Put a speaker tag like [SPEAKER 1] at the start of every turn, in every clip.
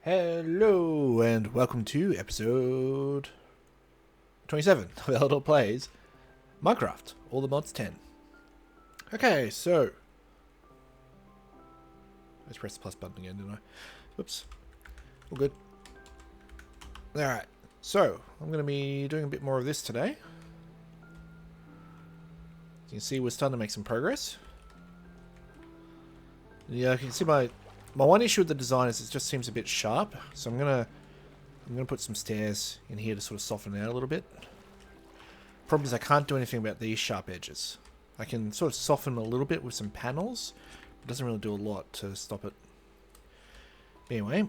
[SPEAKER 1] Hello and welcome to episode 27 of Eledor Plays Minecraft, all the mods 10. Okay, so let's press the plus button again, didn't I? Oops. All good. Alright, so I'm going to be doing a bit more of this today. As you can see, we're starting to make some progress. Yeah, you can see my one issue with the design is it just seems a bit sharp, so I'm gonna put some stairs in here to sort of soften it out a little bit. Problem is I can't do anything about these sharp edges. I can sort of soften them a little bit with some panels. It doesn't really do a lot to stop it. Anyway,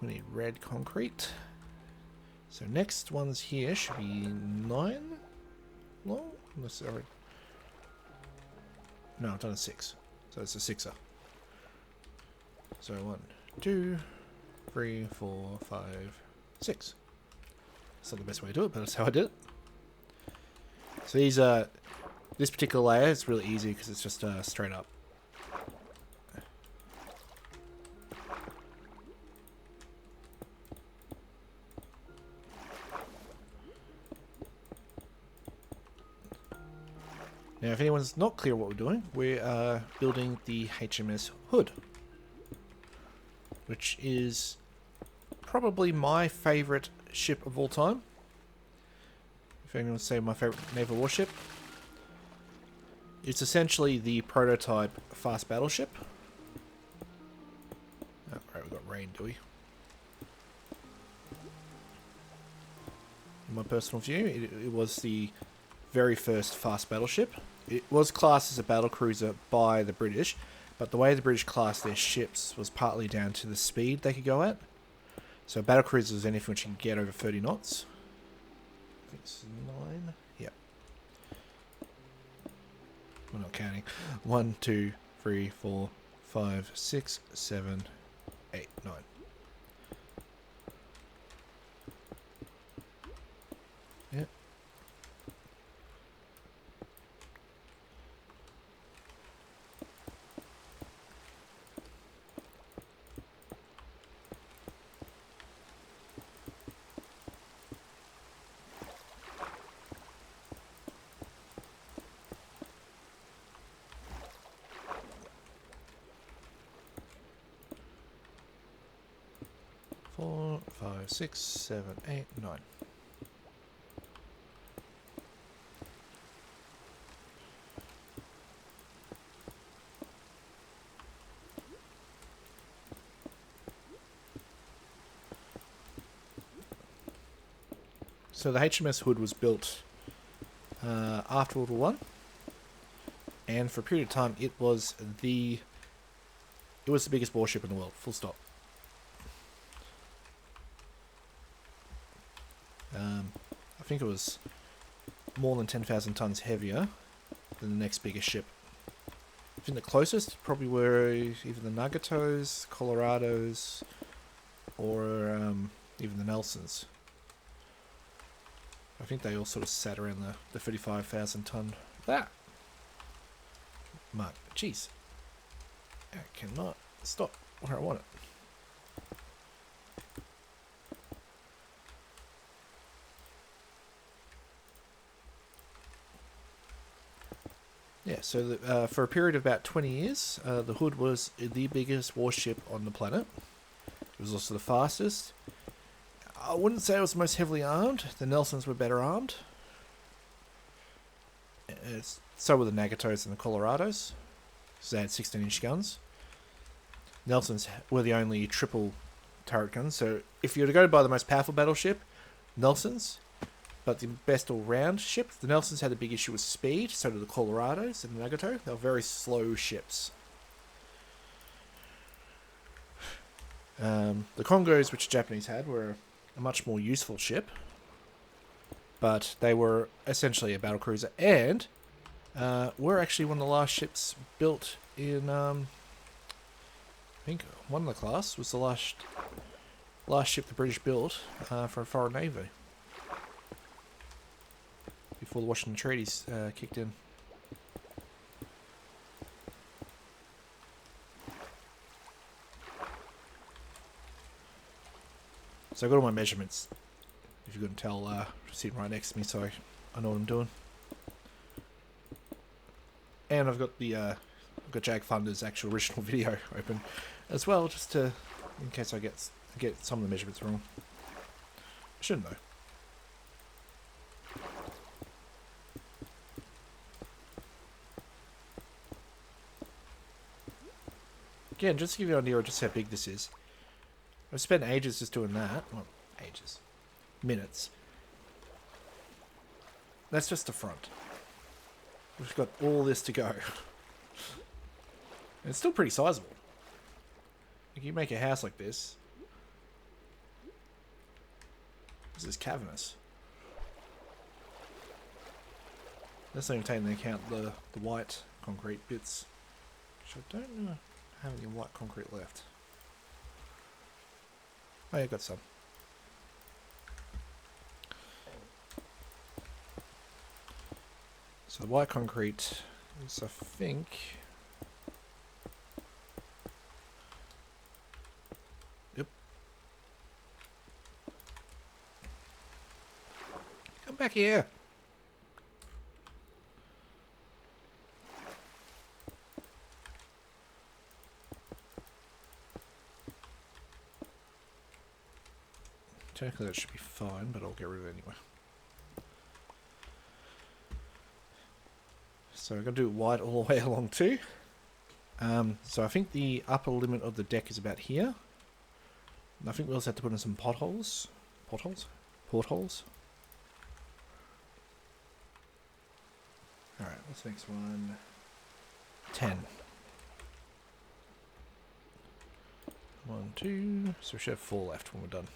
[SPEAKER 1] we need red concrete. So next ones here should be 9 long. Sorry. No, I've done a 6. So it's a 6er. So 1, 2, 3, 4, 5, 6. That's not the best way to do it, but that's how I did it. So these this particular layer is really easy because it's just straight up. Now, if anyone's not clear what we're doing, we are building the HMS Hood, which is probably my favourite ship of all time. If anyone would say my favourite naval warship. It's essentially the prototype fast battleship. Oh, right, we've got rain, do we? In my personal view, it was the very first fast battleship. It was classed as a battlecruiser by the British, but the way the British classed their ships was partly down to the speed they could go at. So battlecruiser is anything which can get over 30 knots. I think it's 9. Yep. We're not counting. 1, 2, 3, 4, 5, 6, 7, 8, 9. Yep. 4, 5, 6, 7, 8, 9. So the HMS Hood was built after World War One, and for a period of time it was the biggest warship in the world. Full stop. I think it was more than 10,000 tons heavier than the next biggest ship. I think the closest probably were either the Nagatos, Colorados, or even the Nelsons. I think they all sort of sat around the 35,000 ton mark. Jeez. I cannot stop where I want it. Yeah, so for a period of about 20 years, the Hood was the biggest warship on the planet. It was also the fastest. I wouldn't say it was the most heavily armed. The Nelsons were better armed. So were the Nagatos and the Colorados, because they had 16-inch guns. Nelsons were the only triple turret guns. So if you were to go by the most powerful battleship, Nelsons. But the best all-round ship, the Nelsons had a big issue with speed, so did the Colorados and the Nagato. They were very slow ships. The Congos, which the Japanese had, were a much more useful ship. But they were essentially a battlecruiser, and were actually one of the last ships built in, I think one of the class was the last ship the British built for a foreign navy. Before the Washington Treaties kicked in. So I got all my measurements, if you couldn't tell, sitting right next to me, so I know what I'm doing. And I've got I've got Jag Thunder's actual original video open as well, just to, in case I get some of the measurements wrong. I shouldn't though. Again, just to give you an idea of just how big this is. I've spent ages just doing that. Well, ages. Minutes. That's just the front. We've got all this to go. It's still pretty sizable. If you make a house like this, this is cavernous. That's not even taking into account the white concrete bits, which I don't have any white concrete left. Oh, yeah, got some. So the white concrete is, I think, yep. Come back here. Technically that should be fine, but I'll get rid of it anyway. So I'm going to do white all the way along too. So I think the upper limit of the deck is about here. And I think we also have to put in some potholes. Portholes. Alright, what's the next one? 10. 1, 2. So we should have 4 left when we're done.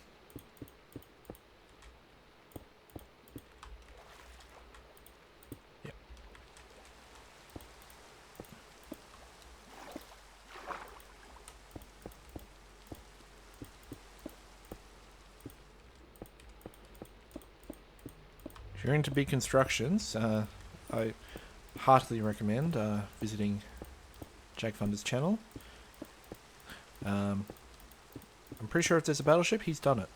[SPEAKER 1] If you're into big constructions, I heartily recommend visiting Jag Thunder's channel. I'm pretty sure if there's a battleship, he's done it.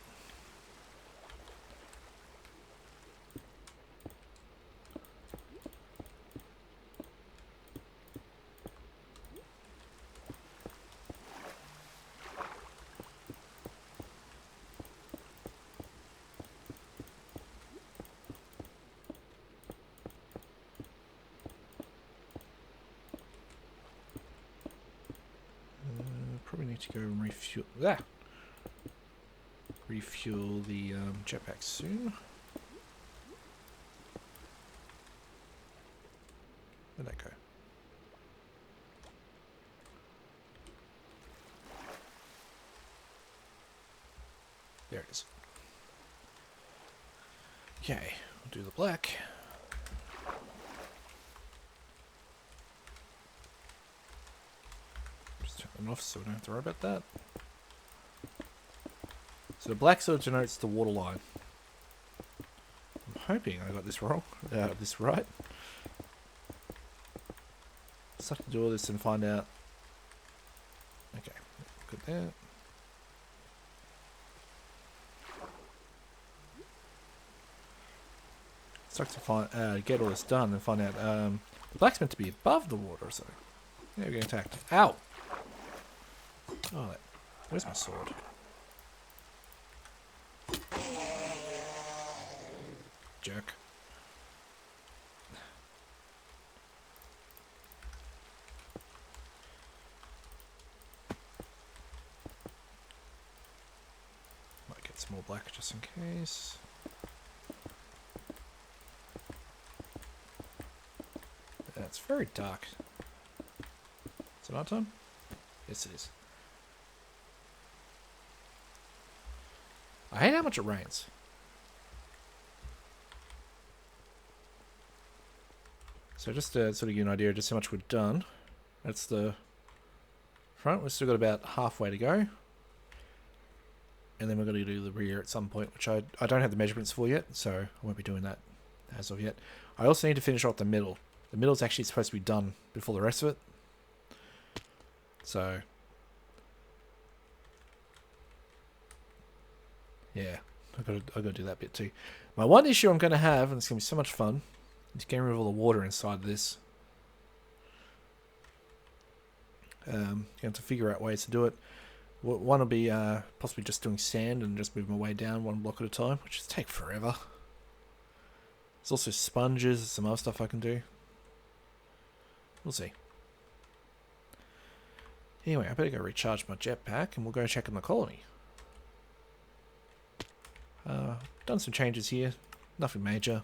[SPEAKER 1] Probably need to go and refuel that. Refuel the jetpack soon. Where'd that go? There it is. Okay, we'll do the black. Off so we don't have to worry about that. So the black sort of denotes the water line. I'm hoping I got this wrong. This right. Just have to do all this and find out. Okay, good there. Just have to find get all this done and find out. The black's meant to be above the water, so yeah, we're getting attacked. Ow! Oh, where's my sword? Jerk. Might get some more black just in case. Yeah, it's very dark. Is it night time? Yes, it is. I hate how much it rains. So just to sort of give you an idea of just how much we've done. That's the front. We've still got about halfway to go. And then we're going to do the rear at some point, which I don't have the measurements for yet, so I won't be doing that as of yet. I also need to finish off the middle. The middle's actually supposed to be done before the rest of it. So Yeah, I got to do that bit too. My one issue I'm going to have, and it's going to be so much fun, is getting rid of all the water inside this. You have to figure out ways to do it. One will be possibly just doing sand and just moving my way down one block at a time, which just take forever. There's also sponges and some other stuff I can do. We'll see. Anyway, I better go recharge my jetpack and we'll go check on the colony. Done some changes here. Nothing major.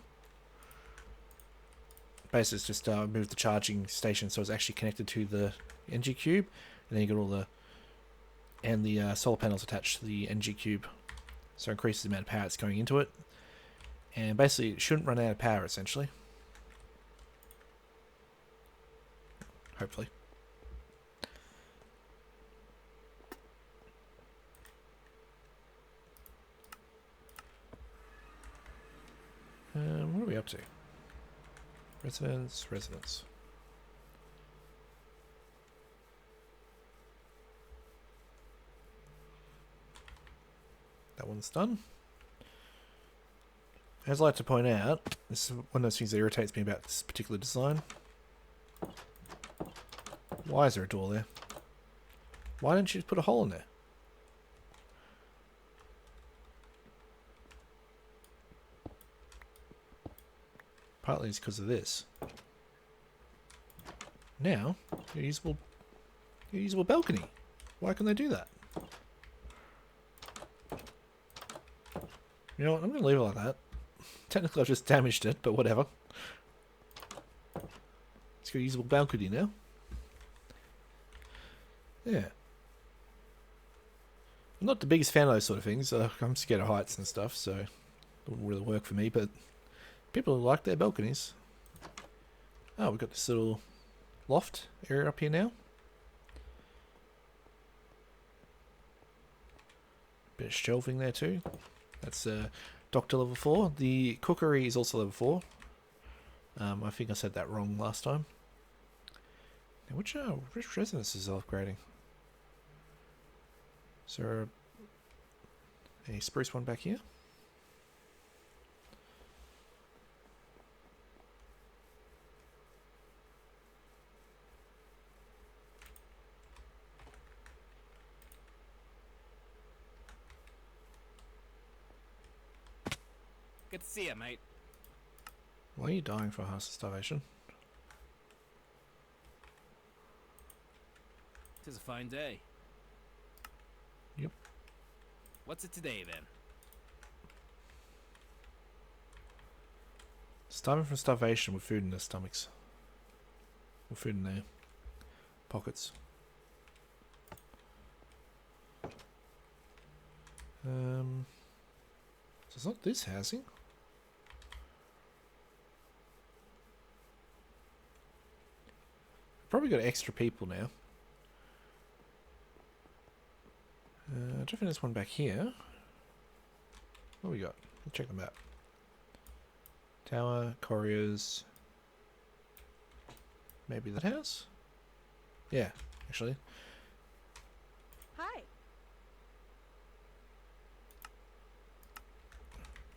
[SPEAKER 1] Basically, it's just moved the charging station so it's actually connected to the NG cube, and then you got all the solar panels attached to the NG cube, so it increases the amount of power that's going into it. And basically, it shouldn't run out of power essentially. Hopefully. What are we up to? Residence. That one's done. As I like to point out, this is one of those things that irritates me about this particular design. Why is there a door there? Why didn't you just put a hole in there? Partly it's because of this. Now, your usable balcony. Why can they do that? You know what, I'm going to leave it like that. Technically I've just damaged it, but whatever. It's got a usable balcony now. Yeah. I'm not the biggest fan of those sort of things. I'm scared of heights and stuff, so it wouldn't really work for me, but people like their balconies. Oh, we've got this little loft area up here now. Bit of shelving there too. That's Doctor level 4. The cookery is also level 4. I think I said that wrong last time. Now, which residence is upgrading? Is there a spruce one back here?
[SPEAKER 2] Good to see you, mate.
[SPEAKER 1] Why are you dying for heart starvation?
[SPEAKER 2] Tis a fine day.
[SPEAKER 1] Yep.
[SPEAKER 2] What's it today, then?
[SPEAKER 1] Starving from starvation with food in their stomachs. With food in their pockets. So it's not this housing. Probably got extra people now. I don't think there's one back here. What we got? Let's check them out. Tower, couriers. Maybe that house? Yeah, actually.
[SPEAKER 3] Hi.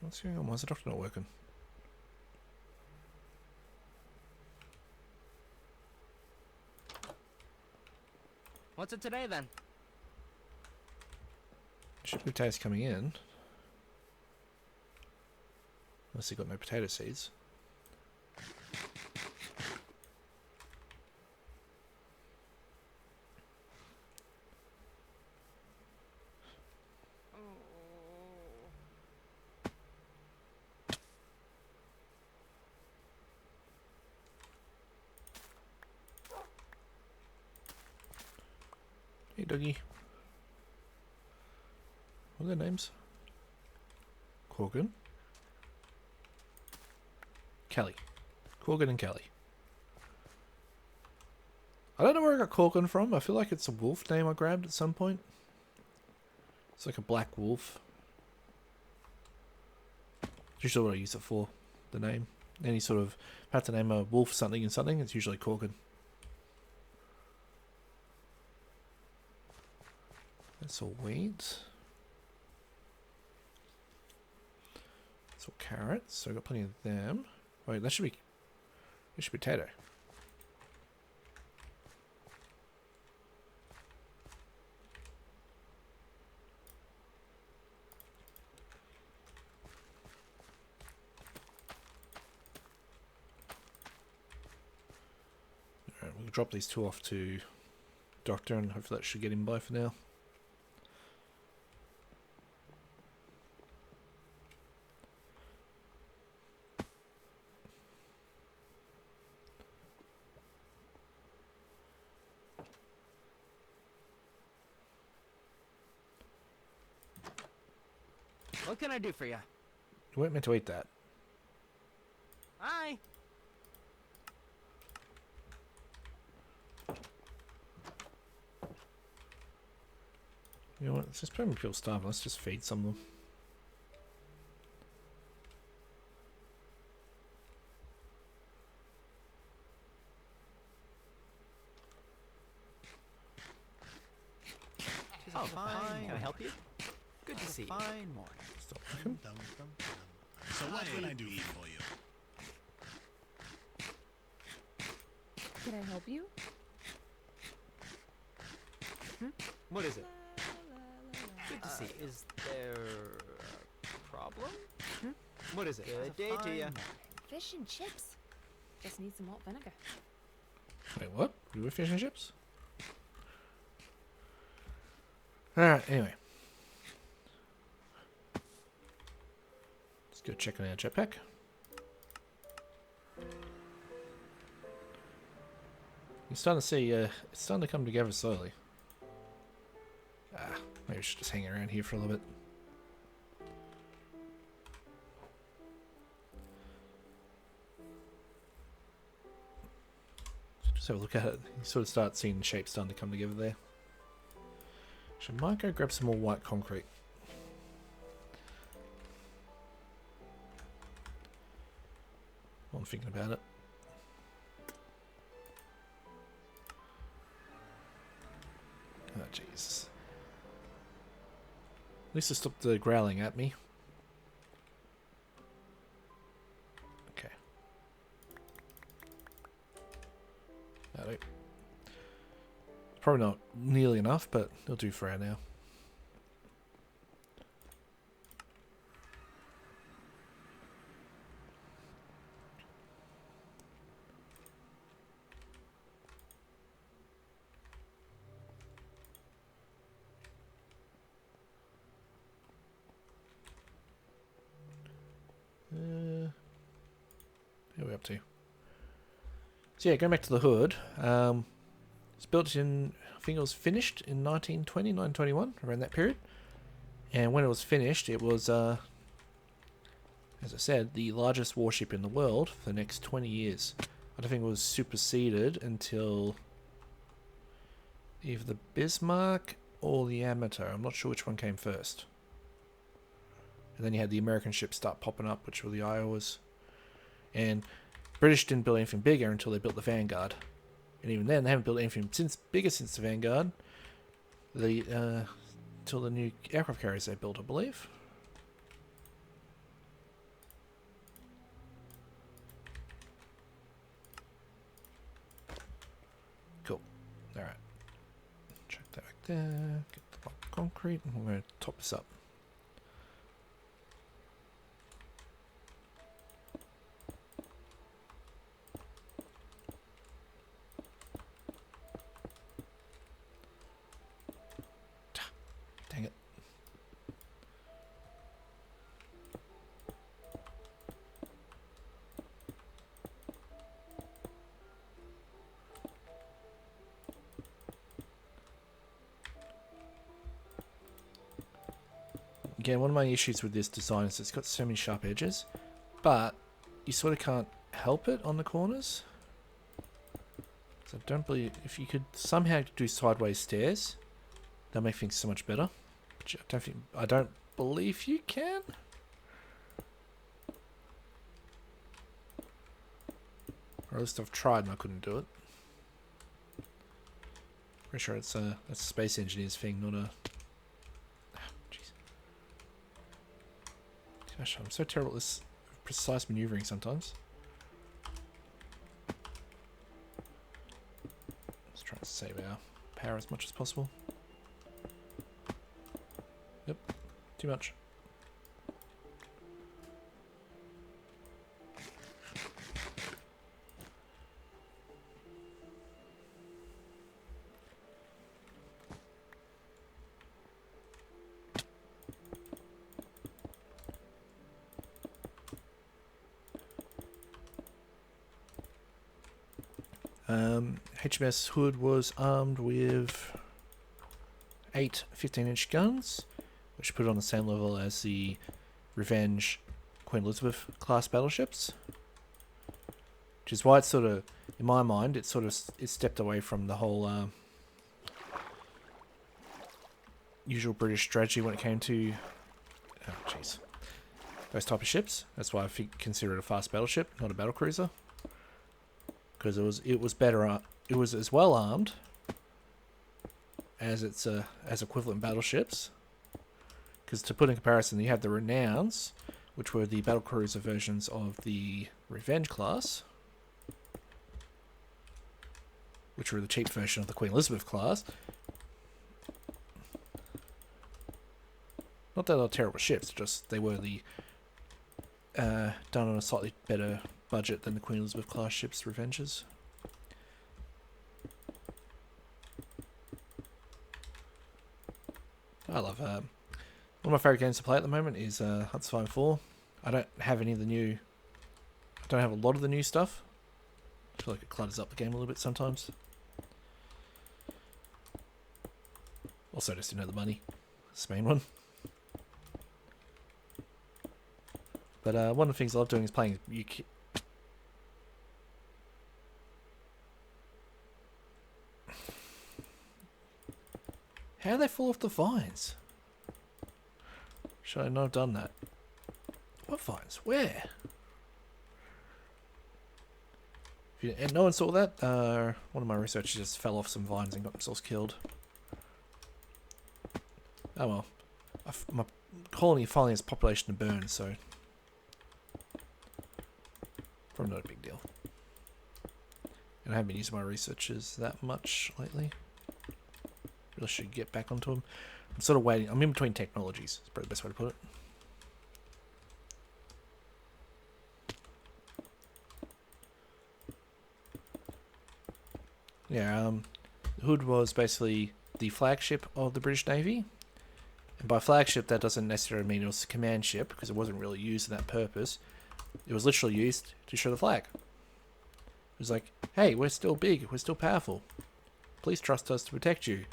[SPEAKER 1] What's going on? Why is the doctor not working?
[SPEAKER 2] What's it today, then?
[SPEAKER 1] Should be potatoes coming in. Unless they got no potato seeds. Hey, doggy. What are their names? Corgan? Kelly. Corgan and Kelly. I don't know where I got Corgan from. I feel like it's a wolf name I grabbed at some point. It's like a black wolf. Usually what I use it for. The name. Any sort of... If I have to name a wolf something and something, it's usually Corgan. That's all wheat. It's all carrots, so I've got plenty of them. Wait, that should be potato. Alright, we'll drop these two off to Doctor and hopefully that should get him by for now.
[SPEAKER 2] What can I do for you?
[SPEAKER 1] You weren't meant to eat that.
[SPEAKER 2] Hi.
[SPEAKER 1] You know what? Let's just probably feel starving. Let's just feed some of them.
[SPEAKER 2] Oh, fine. Can I help you? Good to see you.
[SPEAKER 3] Fine morning.
[SPEAKER 1] Stop looking.
[SPEAKER 3] So what can I do for you?
[SPEAKER 4] Can I help you?
[SPEAKER 2] What is it?
[SPEAKER 3] Good to see you.
[SPEAKER 2] Is there a problem? What is it?
[SPEAKER 3] Good day to you.
[SPEAKER 4] Fish and chips. Just need some malt vinegar.
[SPEAKER 1] Wait, what? We were fish and chips? Alright, anyway. Let's go check on our jetpack. You're starting to see, it's starting to come together slowly. Maybe we should just hang around here for a little bit. Just have a look at it. You sort of start seeing the shapes starting to come together there. So I might go grab some more white concrete. While I'm thinking about it. Oh, jeez. At least it stopped the growling at me. Okay. That'll do. Probably not nearly enough, but it'll do for now. What are we up to? So yeah, going back to the hood. It's built in, I think it was finished in 1920, 1921, around that period. And when it was finished, it was, as I said, the largest warship in the world for the next 20 years. I don't think it was superseded until either the Bismarck or the Amateur. I'm not sure which one came first. And then you had the American ships start popping up, which were the Iowas. And British didn't build anything bigger until they built the Vanguard. And even then, they haven't built anything bigger since the Vanguard. Till the new aircraft carriers they built, I believe. Cool. Alright. Check that back there. Get the block of concrete. And we're going to top this up. Dang it. Again, one of my issues with this design is it's got so many sharp edges, but you sort of can't help it on the corners. So I don't believe if you could somehow do sideways stairs, that'll make things so much better. Which I don't believe you can. Or at least I've tried and I couldn't do it. Pretty sure that's a space engineer's thing, not a. Jeez. Gosh, I'm so terrible at this precise maneuvering sometimes. Let's try and save our power as much as possible. Yep, too much. HMS Hood was armed with 8 15-inch guns, which put it on the same level as the Revenge Queen Elizabeth class battleships. Which is why it's sort of, in my mind, it stepped away from the whole usual British strategy when it came to, those type of ships. That's why I consider it a fast battleship, not a battlecruiser. Because it was better, it was as well armed as its as equivalent battleships. Because to put in comparison, you have the Renowns, which were the battlecruiser versions of the Revenge class, which were the cheap version of the Queen Elizabeth class. Not that they're terrible ships, just they were the done on a slightly better budget than the Queen Elizabeth class ships, Revenges. I love one of my favourite games to play at the moment is Hearts of Iron 4. I don't have any of the new, I don't have a lot of the new stuff. I feel like it clutters up the game a little bit sometimes. Also just didn't have the money. That's the main one. But one of the things I love doing is playing How do they fall off the vines? Should I not have done that? What vines? Where? And no one saw that. One of my researchers just fell off some vines and got themselves killed. Oh well. My colony finally has population to burn, so probably not a big deal. And I haven't been using my researchers that much lately. Really should get back onto them. I'm sort of waiting. I'm in between technologies. That's probably the best way to put it. Yeah, Hood was basically the flagship of the British Navy. And by flagship, that doesn't necessarily mean it was a command ship, because it wasn't really used for that purpose. It was literally used to show the flag. It was like, hey, we're still big, we're still powerful. Please trust us to protect you.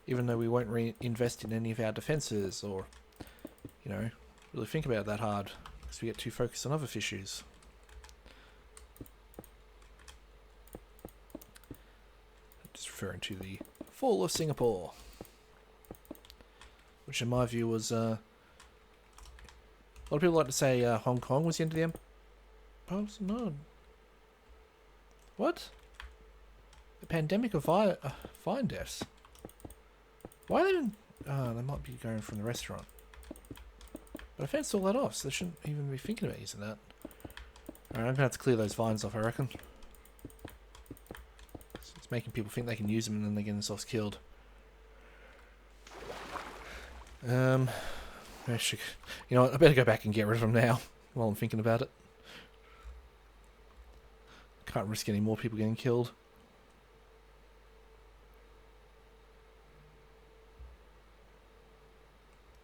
[SPEAKER 1] Even though we won't reinvest in any of our defences, or, you know, really think about it that hard, because we get too focused on other issues. Just referring to the fall of Singapore, which in my view was, a lot of people like to say Hong Kong was the end of the empire. No. What? The pandemic of fine deaths. Why they didn't... they might be going from the restaurant. But I fenced all that off, so they shouldn't even be thinking about using that. Alright, I'm going to have to clear those vines off, I reckon. It's making people think they can use them and then they get themselves killed. Actually, you know what, I better go back and get rid of them now, while I'm thinking about it. Can't risk any more people getting killed.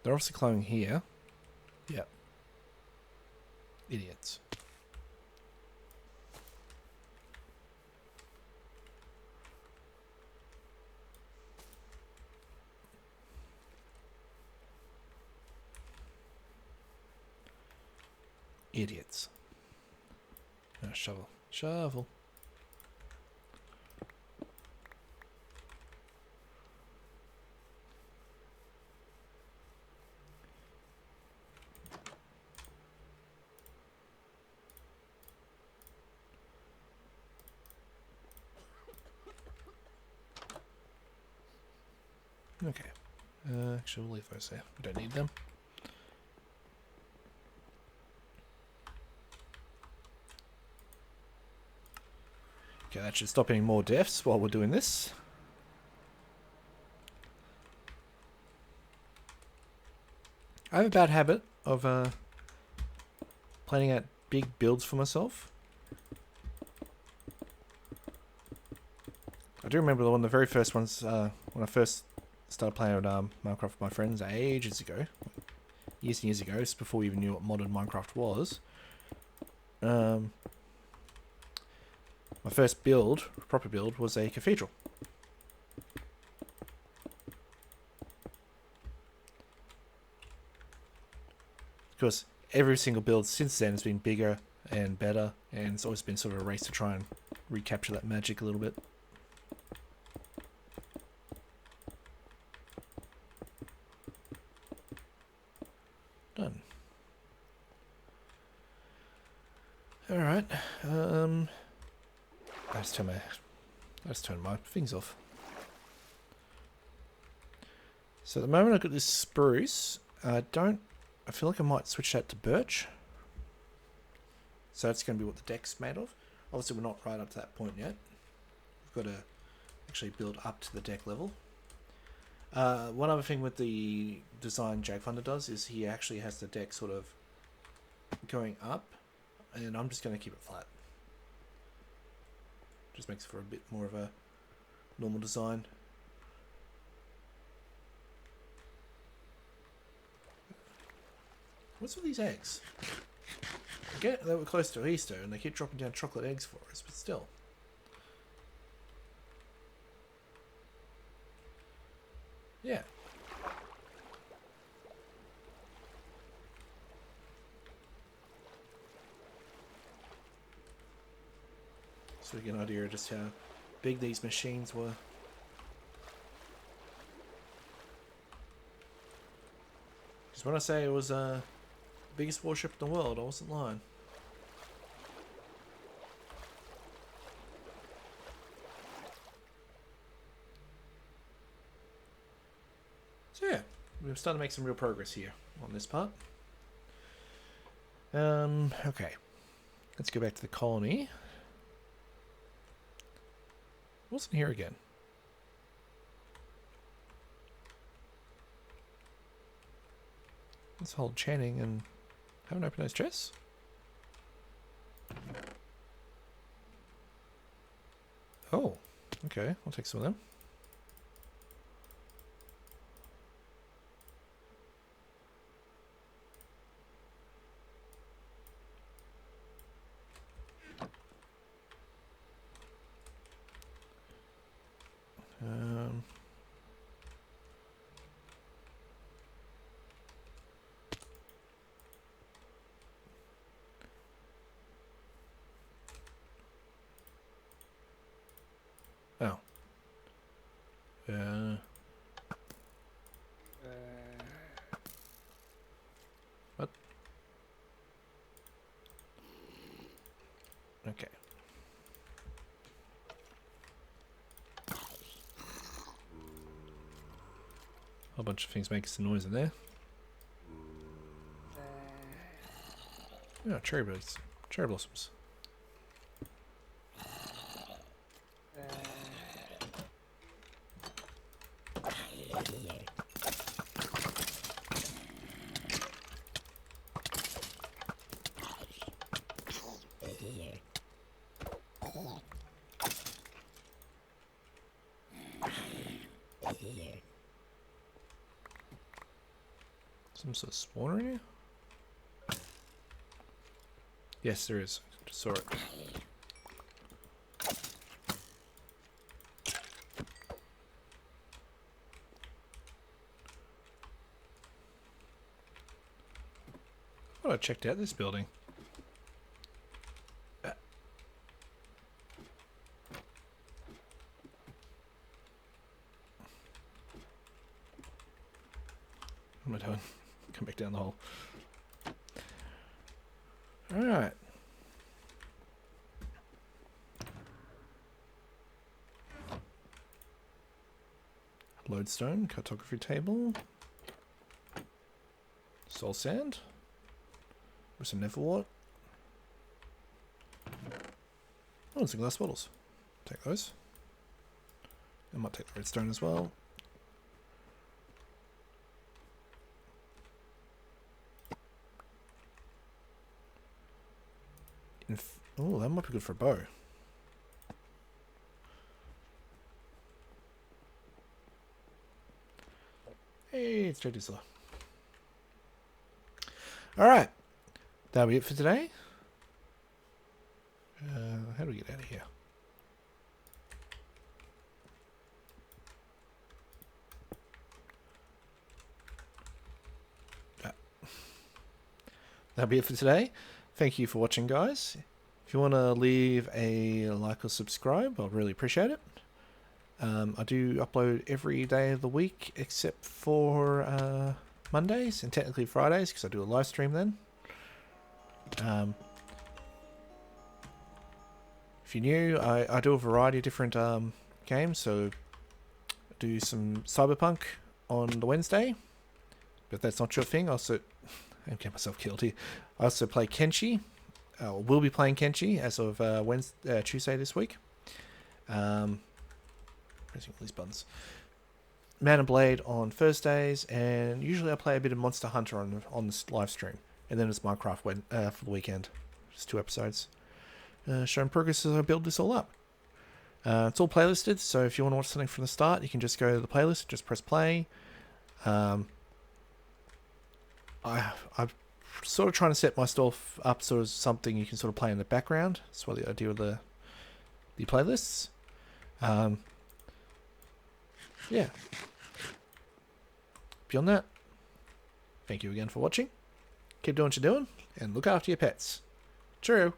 [SPEAKER 1] They're obviously climbing here. Yep. Idiots. Idiots. Oh, shovel. Shovel. Okay. Actually, we'll leave those there. We don't need them. Okay, that should stop any more deaths while we're doing this. I have a bad habit of planning out big builds for myself. I do remember one of the very first ones when I first started playing with Minecraft with my friends ages ago. Years and years ago, just before we even knew what modded Minecraft was. My first build, proper build, was a cathedral. Because every single build since then has been bigger and better, and it's always been sort of a race to try and recapture that magic a little bit. Done. Alright. I just turn my things off. So at the moment I've got this spruce. I feel like I might switch that to birch. So that's going to be what the deck's made of. Obviously we're not right up to that point yet. We've got to actually build up to the deck level. One other thing with the design Jag Thunder does is he actually has the deck sort of going up, and I'm just going to keep it flat. Just makes for a bit more of a normal design. What's with these eggs? I get that we're close to Easter and they keep dropping down chocolate eggs for us, but still. Yeah. So we get an idea of just how big these machines were. Because when I say it was biggest warship in the world, I wasn't lying. So yeah, we're starting to make some real progress here on this part. Okay. Let's go back to the colony. Wasn't here again. Let's hold Channing and haven't opened those chests. Oh, okay. I'll take some of them. Oh. What? Okay. A bunch of things making some noise in there. Yeah, cherry birds. Cherry blossoms. Some sort of spawner in here? Yes, there is. Just saw it. Oh, I checked out this building. What am I doing? Come back down the hole. Alright. Lodestone, cartography table. Soul sand. With some neverwort. Oh, and some glass bottles. Take those. I might take the redstone as well. Oh, that might be good for a bow. Hey, it's Joe Diesel. Alright. That'll be it for today. How do we get out of here? That'll be it for today. Thank you for watching, guys. If you want to leave a like or subscribe, I'd really appreciate it. I do upload every day of the week except for Mondays and technically Fridays because I do a live stream then. If you're new, I do a variety of different games. So I do some Cyberpunk on the Wednesday, but if that's not your thing, also I'm getting myself killed here. I also play Kenshi. Will be playing Kenshi as of Tuesday this week. Pressing all these buttons. Man and Blade on Thursdays, and usually I play a bit of Monster Hunter on this live stream, and then it's Minecraft for the weekend. Just 2 episodes. Showing progress as I build this all up. It's all playlisted, so if you want to watch something from the start, you can just go to the playlist, just press play. I'm sort of trying to set myself up sort of something you can sort of play in the background. That's why the idea of the playlists. Yeah. Beyond that, thank you again for watching. Keep doing what you're doing, and look after your pets. True.